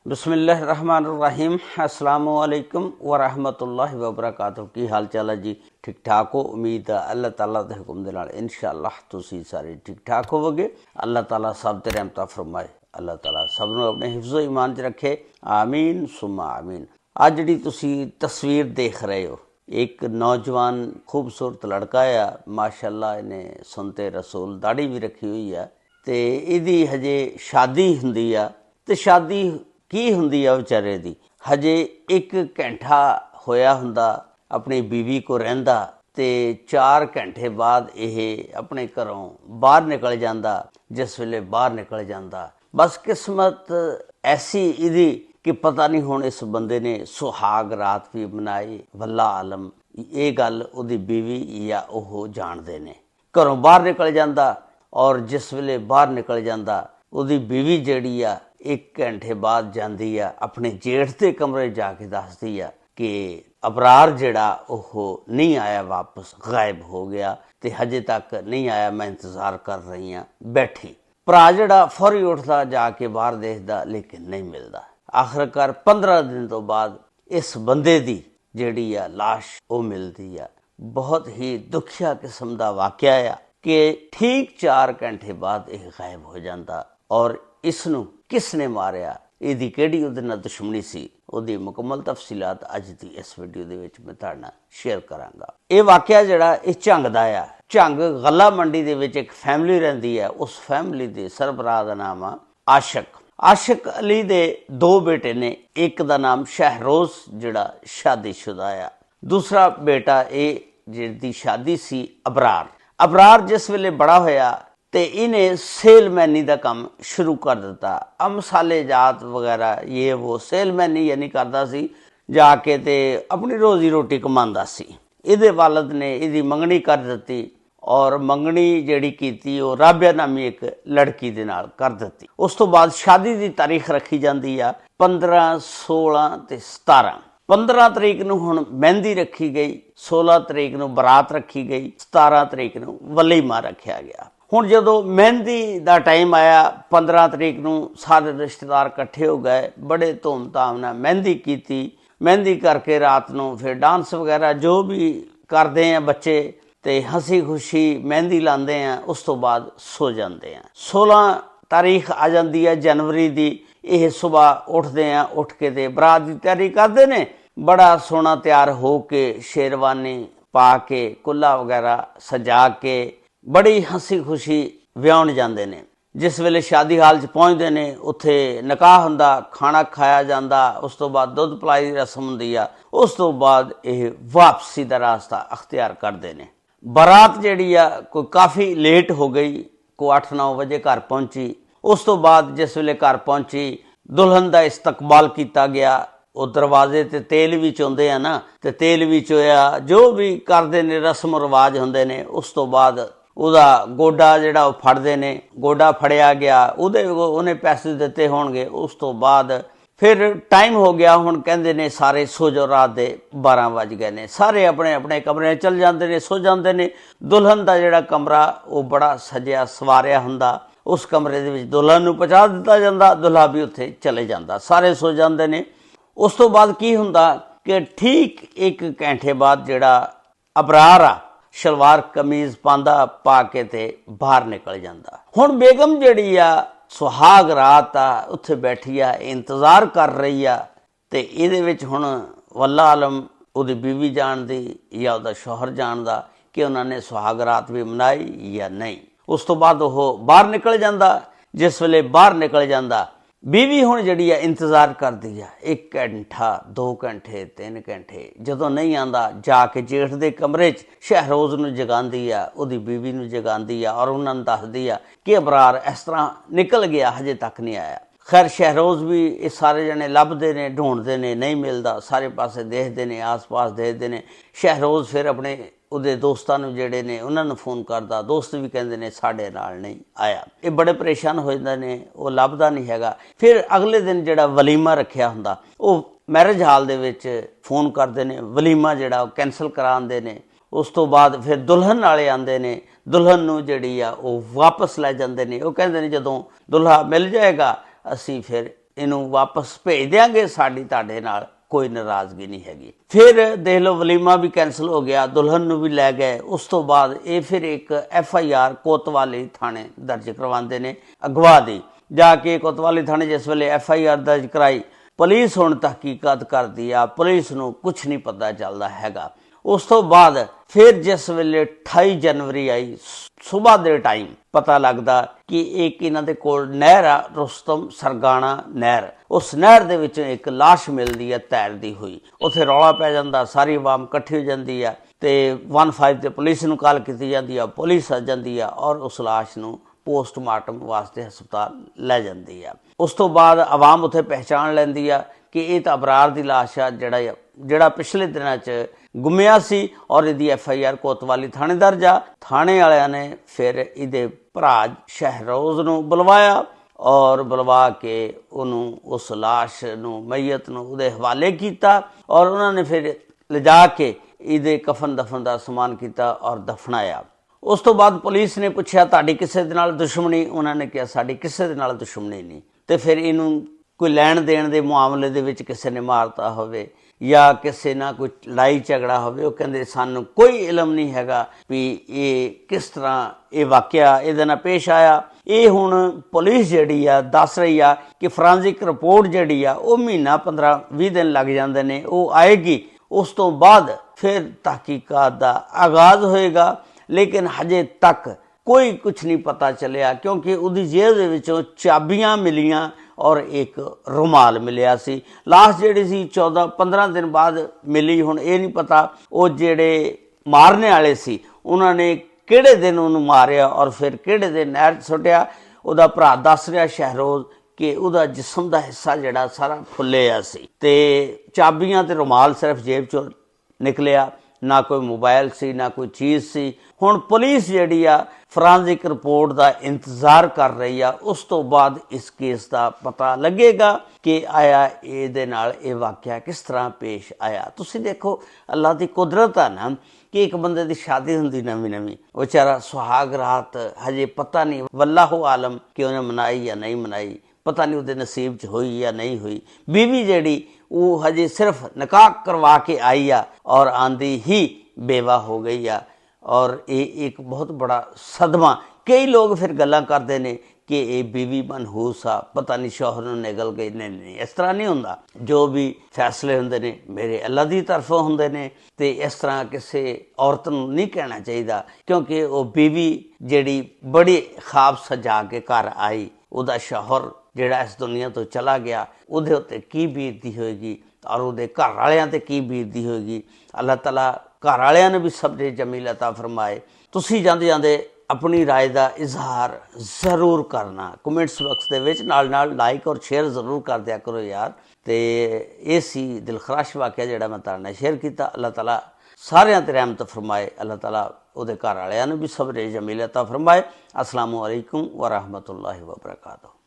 बिस्मिल्लाहिर्रहमानिर्रहीम। अस्सलामुअलैकुम वरहमतुल्लाहि वबरकातुहू। की हाल चाल है जी? ठीक ठाक हो? उम्मीद है अल्लाह ताला के हुक्म दे नाल इंशाअल्लाह तुसीं सारे ठीक ठाक होवोगे। अल्लाह ताला सब ते रहमत फरमाए। अल्लाह ताला सब नूं अपने हिफ्ज़ो ईमान च रखे। आमीन सुम्मा आमीन। अज जिहड़ी तुसीं तस्वीर देख रहे हो, एक नौजवान खूबसूरत लड़का आ, माशाअल्लाह इन्हें सुनते रसूल दाढ़ी भी रखी हुई है ते इहदी हजे शादी हुंदी आ ते शादी की हुंदी आ विचारे दी हजे 1 घंटा होया हुंदा अपनी बीवी को रहिंदा ते 4 घंटे बाद यह अपने घरों बाहर निकल जाता। जिस वेले बाहर निकल जाता बस किस्मत ऐसी इहदी कि पता नहीं हुण इस बंदे ने सुहाग रात भी मनाई। वल्ला आलम ये गल उहदी बीवी या ओह जाणदे ने। घरों बाहर निकल जाता और जिस वेले बाहर निकल जाता उहदी बीवी जिहड़ी आ 1 घंटे बाद जाती आ अपने जेठ के कमरे जाके दसदी आ कि अबरार जिहड़ा ओह नहीं आया, वापस गायब हो गया ते हजे तक नहीं आया, मैं इंतज़ार कर रही हाँ बैठी। भरा जिहड़ा फौरी उठदा जाके बाहर देखदा लेकिन नहीं मिलदा। आखिरकार 15 दिन तो बाद इस बंदे दी जिहड़ी आ लाश वो मिलदी आ। बहुत ही दुखिया किस्म का वाकया आ कि ठीक 4 घंटे बाद यह गायब हो जाता और इसनूं किसने मारिया, इहदी किहड़ी उहदे नाल दुश्मनी सी, उहदी मुकम्मल तफसीलात अज दी इस वीडियो दे विच मैं तुहाडे नाल शेयर करांगा। ये वाकया जिहड़ा इह झंग दा आ। झंग गल्ला मंडी दे विच एक फैमिली रहिंदी है। उस फैमिली दे सरबराह दा नाम आ आशिक। आशिक अली दे 2 बेटे ने। एक दा नाम शहरोज जिहड़ा शादीशुदा आ, दूसरा बेटा जिहदी शादी सी अबरार। अबरार जिस वेले बड़ा होया ते इन्हें सेलमैनी का काम शुरू कर दिता। मसाले जात वगैरह ये वो सेलमैनी यानी करता सी जाके ते अपनी रोजी रोटी कमांदा सी। इहदे वालद ने इहदी मंगनी कर दी और मंगनी जिहड़ी कीती वो राबिया नामी एक लड़की दे नाल कर दी। उस तो बाद शादी की तारीख रखी जाती आ 15, 16 ते 17। 15 तरीक नूं हुण मेहंदी रखी गई, 16 तरीक नूं बरात रखी गई, 17 तरीक नूं वलीमा रखा गया। हुण जदों मेहंदी का टाइम आया 15 तरीक नूं सारे रिश्तेदार इकट्ठे हो गए, बड़े धूमधाम नाल मेहंदी कीती। मेहंदी करके रात नूं फिर डांस वगैरह जो भी करते हैं बच्चे ते हसी खुशी मेहंदी लाते हैं। उस तो बाद सो जाते हैं। 16 तारीख आ जाती है जनवरी की। यह सुबह उठते हैं, उठ के ते बरात की तैयारी करते हैं। बड़ा सोहना तैयार हो के शेरवानी पा के कुल्ला वगैरह सजा के बड़ी हसी खुशी विआउण जाते हैं। जिस वेले शादी हाल च पहुँचते हैं उत्थे निकाह हुंदा, खाना खाया जाता, उस तो बाद दुध पलाई की रस्म हुंदी आ। उस तो बाद यह वापसी का रास्ता अख्तियार करते हैं। बारात जिहड़ी आ कोई काफ़ी लेट हो गई, कोई 8-9 बजे घर पहुँची। उस तो बाद जिस वेले घर पहुँची दुल्हन का इस्तकबाल किया गया। वो दरवाजे ते तेल भी चोंदे आ ना, ते तेल भी चोया, जो भी करते ने रस्म रिवाज होंदे ने। उस तो बाद ਉਹਦਾ ਗੋਡਾ ਜਿਹੜਾ ਉਹ ਫੜਦੇ ਨੇ, ਗੋਡਾ ਫੜਿਆ ਗਿਆ, ਉਹਨੇ ਪੈਸੇ ਦਿੱਤੇ ਹੋਣਗੇ। ਉਸ ਤੋਂ ਬਾਅਦ ਫਿਰ ਟਾਈਮ ਹੋ ਗਿਆ। ਹੁਣ ਕਹਿੰਦੇ ਨੇ ਸਾਰੇ ਸੋ ਜਾਓ, ਰਾਤ ਦੇ 12 ਵੱਜ ਗਏ ਨੇ। ਸਾਰੇ ਆਪਣੇ ਆਪਣੇ ਕਮਰੇ ਚਲ ਜਾਂਦੇ ਨੇ, ਸੋ ਜਾਂਦੇ ਨੇ। ਦੁਲਹਨ ਦਾ ਜਿਹੜਾ ਕਮਰਾ ਉਹ ਬੜਾ ਸਜਿਆ ਸਵਾਰਿਆ ਹੁੰਦਾ। ਉਸ ਕਮਰੇ ਦੇ ਵਿੱਚ ਦੁਲਹਨ ਨੂੰ ਪਹੁੰਚਾ ਦਿੱਤਾ ਜਾਂਦਾ, ਦੁਲਹਾ ਵੀ ਉੱਥੇ ਚਲੇ ਜਾਂਦਾ, ਸਾਰੇ ਸੋ ਜਾਂਦੇ ਨੇ। ਉਸ ਤੋਂ ਬਾਅਦ ਕੀ ਹੁੰਦਾ ਕਿ ਠੀਕ 1 ਘੰਟੇ ਬਾਅਦ ਜਿਹੜਾ ਅਬਰਾਰ ਆ शलवार कमीज पांदा पा के ते बाहर निकल जाता। हुण बेगम जिहड़ी आ सुहाग रात आ उत्थे बैठी आ, इंतज़ार कर रही आ ते इहदे विच हुण वल्ला आलम उहदी बीवी जानदी या उहदा शौहर जानदा कि उन्होंने सुहाग रात भी मनाई या नहीं। उस तो बाद वो बाहर निकल जाता। जिस वेले बाहर निकल जाता बीवी हुण जिहड़ी आ इंतज़ार करदी आ 1 घंटा, 2 घंटे, 3 घंटे। जदों नहीं आंदा जाके जेठ दे कमरे च शहरोज नूं जगांदी आ, उहदी बीवी नूं जगांदी आ और उन्हां नूं दसदी आ कि अबरार इस तरह निकल गया, हजे तक नहीं आया। खैर शहरोज भी ये सारे जने लभदे ने, ढूंढते ने, नहीं मिलता। सारे पासे देखते हैं, आस पास देखते हैं। शहरोज फिर अपने ਉਹਦੇ ਦੋਸਤਾਂ ਨੂੰ ਜਿਹੜੇ ਨੇ ਉਹਨਾਂ ਨੂੰ ਫੋਨ ਕਰਦਾ। ਦੋਸਤ ਵੀ ਕਹਿੰਦੇ ਨੇ ਸਾਡੇ ਨਾਲ ਨਹੀਂ ਆਇਆ। ਇਹ ਬੜੇ ਪਰੇਸ਼ਾਨ ਹੋ ਜਾਂਦੇ ਨੇ, ਉਹ ਲੱਭਦਾ ਨਹੀਂ ਹੈਗਾ। ਫਿਰ ਅਗਲੇ ਦਿਨ ਜਿਹੜਾ ਵਲੀਮਾ ਰੱਖਿਆ ਹੁੰਦਾ ਉਹ ਮੈਰਿਜ ਹਾਲ ਦੇ ਵਿੱਚ ਫੋਨ ਕਰਦੇ ਨੇ, ਵਲੀਮਾ ਜਿਹੜਾ ਉਹ ਕੈਂਸਲ ਕਰਾਉਂਦੇ ਨੇ। ਉਸ ਤੋਂ ਬਾਅਦ ਫਿਰ ਦੁਲਹਨ ਵਾਲੇ ਆਉਂਦੇ ਨੇ, ਦੁਲਹਨ ਨੂੰ ਜਿਹੜੀ ਆ ਉਹ ਵਾਪਸ ਲੈ ਜਾਂਦੇ ਨੇ। ਉਹ ਕਹਿੰਦੇ ਨੇ ਜਦੋਂ ਦੁਲਹਾ ਮਿਲ ਜਾਏਗਾ ਅਸੀਂ ਫਿਰ ਇਹਨੂੰ ਵਾਪਸ ਭੇਜ ਦਿਆਂਗੇ, ਸਾਡੀ ਤੁਹਾਡੇ ਨਾਲ ਕੋਈ ਨਾਰਾਜ਼ਗੀ ਨਹੀਂ ਹੈਗੀ। ਫਿਰ ਦੇਖ ਲਓ ਵਲੀਮਾ ਵੀ ਕੈਂਸਲ ਹੋ ਗਿਆ, ਦੁਲਹਨ ਨੂੰ ਵੀ ਲੈ ਗਏ। ਉਸ ਤੋਂ ਬਾਅਦ ਇਹ ਫਿਰ ਇੱਕ FIR ਕੋਤਵਾਲੀ ਥਾਣੇ ਦਰਜ ਕਰਵਾਉਂਦੇ ਨੇ ਅਗਵਾ ਦੀ। ਜਾ ਕੇ ਕੋਤਵਾਲੀ ਥਾਣੇ ਜਿਸ ਵੇਲੇ FIR ਦਰਜ ਕਰਾਈ, ਪੁਲਿਸ ਹੁਣ ਤਹਿਕੀਕਾਤ ਕਰਦੀ ਆ, ਪੁਲਿਸ ਨੂੰ ਕੁਛ ਨਹੀਂ ਪਤਾ ਚੱਲਦਾ ਹੈਗਾ। ਉਸ ਤੋਂ ਬਾਅਦ ਫਿਰ ਜਿਸ ਵੇਲੇ 28 ਜਨਵਰੀ ਆਈ, ਸੁਬਾਹ ਦੇ ਟਾਈਮ ਪਤਾ ਲੱਗਦਾ ਕਿ ਇੱਕ ਇਹਨਾਂ ਦੇ ਕੋਲ ਨਹਿਰ ਆ, ਰੁਸਤਮ ਸਰਗਾਣਾ ਨਹਿਰ। ਉਸ ਨਹਿਰ ਦੇ ਵਿੱਚੋਂ ਇੱਕ ਲਾਸ਼ ਮਿਲਦੀ ਹੈ ਤੈਰਦੀ ਹੋਈ। ਉੱਥੇ ਰੌਲਾ ਪੈ ਜਾਂਦਾ, ਸਾਰੀ ਆਵਾਮ ਇਕੱਠੀ ਹੋ ਜਾਂਦੀ ਆ ਤੇ 15 ਤੇ ਪੁਲਿਸ ਨੂੰ ਕਾਲ ਕੀਤੀ ਜਾਂਦੀ ਆ, ਪੁਲਿਸ ਆ ਜਾਂਦੀ ਆ ਔਰ ਉਸ ਲਾਸ਼ ਨੂੰ ਪੋਸਟਮਾਰਟਮ ਵਾਸਤੇ ਹਸਪਤਾਲ ਲੈ ਜਾਂਦੀ ਆ। ਉਸ ਤੋਂ ਬਾਅਦ ਆਵਾਮ ਉੱਥੇ ਪਹਿਚਾਣ ਲੈਂਦੀ ਆ ਕਿ ਇਹ ਤਾਂ ਅਬਰਾਰ ਦੀ ਲਾਸ਼ ਆ, ਜਿਹੜਾ ਪਿਛਲੇ ਦਿਨਾਂ 'ਚ ਗੁੰਮਿਆ ਸੀ ਔਰ ਇਹਦੀ FIR ਕੋਤਵਾਲੀ ਥਾਣੇ ਦਰਜ ਆ। ਥਾਣੇ ਵਾਲਿਆਂ ਨੇ ਫਿਰ ਇਹਦੇ ਭਰਾ ਸ਼ਹਿਰੋਜ਼ ਨੂੰ ਬੁਲਵਾਇਆ ਔਰ ਬੁਲਵਾ ਕੇ ਉਹਨੂੰ ਉਸ ਲਾਸ਼ ਨੂੰ, ਮਈਅਤ ਨੂੰ ਉਹਦੇ ਹਵਾਲੇ ਕੀਤਾ ਔਰ ਉਹਨਾਂ ਨੇ ਫਿਰ ਲਿਜਾ ਕੇ ਇਹਦੇ ਕਫਨ ਦਫਨ ਦਾ ਸਮਾਨ ਕੀਤਾ ਔਰ ਦਫਨਾਇਆ। ਉਸ ਤੋਂ ਬਾਅਦ ਪੁਲਿਸ ਨੇ ਪੁੱਛਿਆ ਤੁਹਾਡੀ ਕਿਸੇ ਦੇ ਨਾਲ ਦੁਸ਼ਮਣੀ? ਉਹਨਾਂ ਨੇ ਕਿਹਾ ਸਾਡੀ ਕਿਸੇ ਦੇ ਨਾਲ ਦੁਸ਼ਮਣੀ ਨਹੀਂ। ਤੇ ਫਿਰ ਇਹਨੂੰ ਕੋਈ ਲੈਣ ਦੇਣ ਦੇ ਮਾਮਲੇ ਦੇ ਵਿੱਚ ਕਿਸੇ ਨੇ ਮਾਰਤਾ ਹੋਵੇ ਜਾਂ ਕਿਸੇ ਨਾਲ ਕੋਈ ਲੜਾਈ ਝਗੜਾ ਹੋਵੇ, ਉਹ ਕਹਿੰਦੇ ਸਾਨੂੰ ਕੋਈ ਇਲਮ ਨਹੀਂ ਹੈਗਾ ਵੀ ਇਹ ਕਿਸ ਤਰ੍ਹਾਂ ਇਹ ਵਾਕਿਆ ਇਹਦੇ ਨਾਲ ਪੇਸ਼ ਆਇਆ। ਇਹ ਹੁਣ ਪੁਲਿਸ ਜਿਹੜੀ ਆ ਦੱਸ ਰਹੀ ਆ ਕਿ ਫੋਰੈਂਸਿਕ ਰਿਪੋਰਟ ਜਿਹੜੀ ਆ ਉਹ ਮਹੀਨਾ 15-20 ਦਿਨ ਲੱਗ ਜਾਂਦੇ ਨੇ, ਉਹ ਆਏਗੀ। ਉਸ ਤੋਂ ਬਾਅਦ ਫਿਰ ਤਹਿਕੀਕਾਤ ਦਾ ਆਗਾਜ਼ ਹੋਏਗਾ। ਲੇਕਿਨ ਹਜੇ ਤੱਕ ਕੋਈ ਕੁਛ ਨਹੀਂ ਪਤਾ ਚੱਲਿਆ ਕਿਉਂਕਿ ਉਹਦੀ ਜੇਬ ਦੇ ਵਿੱਚੋਂ ਚਾਬੀਆਂ ਮਿਲੀਆਂ ਔਰ ਇੱਕ ਰੁਮਾਲ ਮਿਲਿਆ ਸੀ। ਲਾਸ਼ ਜਿਹੜੀ ਸੀ 14-15 ਦਿਨ ਬਾਅਦ ਮਿਲੀ। ਹੁਣ ਇਹ ਨਹੀਂ ਪਤਾ ਉਹ ਜਿਹੜੇ ਮਾਰਨੇ ਵਾਲੇ ਸੀ ਉਹਨਾਂ ਨੇ ਕਿਹੜੇ ਦਿਨ ਉਹਨੂੰ ਮਾਰਿਆ ਔਰ ਫਿਰ ਕਿਹੜੇ ਦਿਨ ਨਹਿਰ 'ਚ ਸੁੱਟਿਆ। ਉਹਦਾ ਭਰਾ ਦੱਸ ਰਿਹਾ ਸ਼ਹਿਰੋਜ਼ ਕਿ ਉਹਦਾ ਜਿਸਮ ਦਾ ਹਿੱਸਾ ਜਿਹੜਾ ਸਾਰਾ ਫੁੱਲਿਆ ਸੀ ਤੇ ਚਾਬੀਆਂ ਤੇ ਰੁਮਾਲ ਸਿਰਫ ਜੇਬ 'ਚੋਂ ਨਿਕਲਿਆ, ਨਾ ਕੋਈ ਮੋਬਾਈਲ ਸੀ ਨਾ ਕੋਈ ਚੀਜ਼ ਸੀ। ਹੁਣ ਪੁਲਿਸ ਜਿਹੜੀ ਆ ਫੋਰੈਂਸਿਕ ਰਿਪੋਰਟ ਦਾ ਇੰਤਜ਼ਾਰ ਕਰ ਰਹੀ ਆ। ਉਸ ਤੋਂ ਬਾਅਦ ਇਸ ਕੇਸ ਦਾ ਪਤਾ ਲੱਗੇਗਾ ਕਿ ਆਇਆ ਇਹਦੇ ਨਾਲ ਇਹ ਵਾਕਿਆ ਕਿਸ ਤਰ੍ਹਾਂ ਪੇਸ਼ ਆਇਆ। ਤੁਸੀਂ ਦੇਖੋ ਅੱਲਾ ਦੀ ਕੁਦਰਤ ਆ ਨਾ ਕਿ ਇੱਕ ਬੰਦੇ ਦੀ ਸ਼ਾਦੀ ਹੁੰਦੀ ਨਵੀਂ, ਉਹ ਵਿਚਾਰਾ ਸੁਹਾਗ ਰਾਤ ਹਜੇ ਪਤਾ ਨਹੀਂ, ਵੱਲਾਹੂ ਆਲਮ ਕਿ ਉਹਨੇ ਮਨਾਈ ਜਾਂ ਨਹੀਂ ਮਨਾਈ, ਪਤਾ ਨਹੀਂ ਉਹਦੇ ਨਸੀਬ 'ਚ ਹੋਈ ਜਾਂ ਨਹੀਂ ਹੋਈ। ਬੀਵੀ ਜਿਹੜੀ ਉਹ ਹਜੇ ਸਿਰਫ ਨਿਕਾਹ ਕਰਵਾ ਕੇ ਆਈ ਆ ਔਰ ਆਂਦੀ ਹੀ ਬੇਵਾ ਹੋ ਗਈ ਆ ਔਰ ਇਹ ਇੱਕ ਬਹੁਤ ਬੜਾ ਸਦਮਾ। ਕਈ ਲੋਕ ਫਿਰ ਗੱਲਾਂ ਕਰਦੇ ਨੇ ਕਿ ਇਹ ਬੀਵੀ ਮਨਹੂਸ ਆ, ਪਤਾ ਨਹੀਂ ਸ਼ੌਹਰ ਨੂੰ ਨਿਗਲ ਗਈ। ਨਹੀਂ, ਇਸ ਤਰ੍ਹਾਂ ਨਹੀਂ ਹੁੰਦਾ। ਜੋ ਵੀ ਫੈਸਲੇ ਹੁੰਦੇ ਨੇ ਮੇਰੇ ਅੱਲਾ ਦੀ ਤਰਫੋਂ ਹੁੰਦੇ ਨੇ ਤੇ ਇਸ ਤਰ੍ਹਾਂ ਕਿਸੇ ਔਰਤ ਨੂੰ ਨਹੀਂ ਕਹਿਣਾ ਚਾਹੀਦਾ ਕਿਉਂਕਿ ਉਹ ਬੀਵੀ ਜਿਹੜੀ ਬੜੀ ਖਾਬ ਸਜਾ ਕੇ ਘਰ ਆਈ, ਉਹਦਾ ਸ਼ੌਹਰ ਜਿਹੜਾ ਇਸ ਦੁਨੀਆ ਤੋਂ ਚਲਾ ਗਿਆ, ਉਹਦੇ ਉੱਤੇ ਕੀ ਬੀਤਦੀ ਹੋਏਗੀ ਔਰ ਉਹਦੇ ਘਰ ਵਾਲਿਆਂ ਤੇ ਕੀ ਬੀਤਦੀ ਹੋਏਗੀ। ਅੱਲਾਹ ਤਾਲਾ ਘਰ ਵਾਲਿਆਂ ਨੂੰ ਵੀ ਸਬਰ ਜਮੀਲ ਅਤਾ ਫਰਮਾਏ। ਤੁਸੀਂ ਜਾਂਦੇ ਜਾਂਦੇ ਆਪਣੀ ਰਾਏ ਦਾ ਇਜ਼ਹਾਰ ਜ਼ਰੂਰ ਕਰਨਾ ਕਮੈਂਟਸ ਬਾਕਸ ਦੇ ਵਿੱਚ, ਨਾਲ ਲਾਈਕ ਔਰ ਸ਼ੇਅਰ ਜ਼ਰੂਰ ਕਰ ਦਿਆ ਕਰੋ ਯਾਰ। ਤੇ ਇਹ ਸੀ ਦਿਲਖਰਾਸ਼ ਵਾਕਿਆ ਜਿਹੜਾ ਮੈਂ ਤੁਹਾਡੇ ਨਾਲ ਸ਼ੇਅਰ ਕੀਤਾ। ਅੱਲਾਹ ਤਾਲਾ ਸਾਰਿਆਂ ਤੇ ਰਹਿਮਤ ਫਰਮਾਏ। ਅੱਲਾਹ ਤਾਲਾ ਉਹਦੇ ਘਰ ਵਾਲਿਆਂ ਨੂੰ ਵੀ ਸਬਰ ਜਮੀਲ ਅਤਾ ਫਰਮਾਏ। ਅਸਲਾਮੁ ਅਲੈਕੁਮ ਵਰਹਿਮਤੁல்லாਹਿ ਵਬਰਕਾਤੁਹੂ।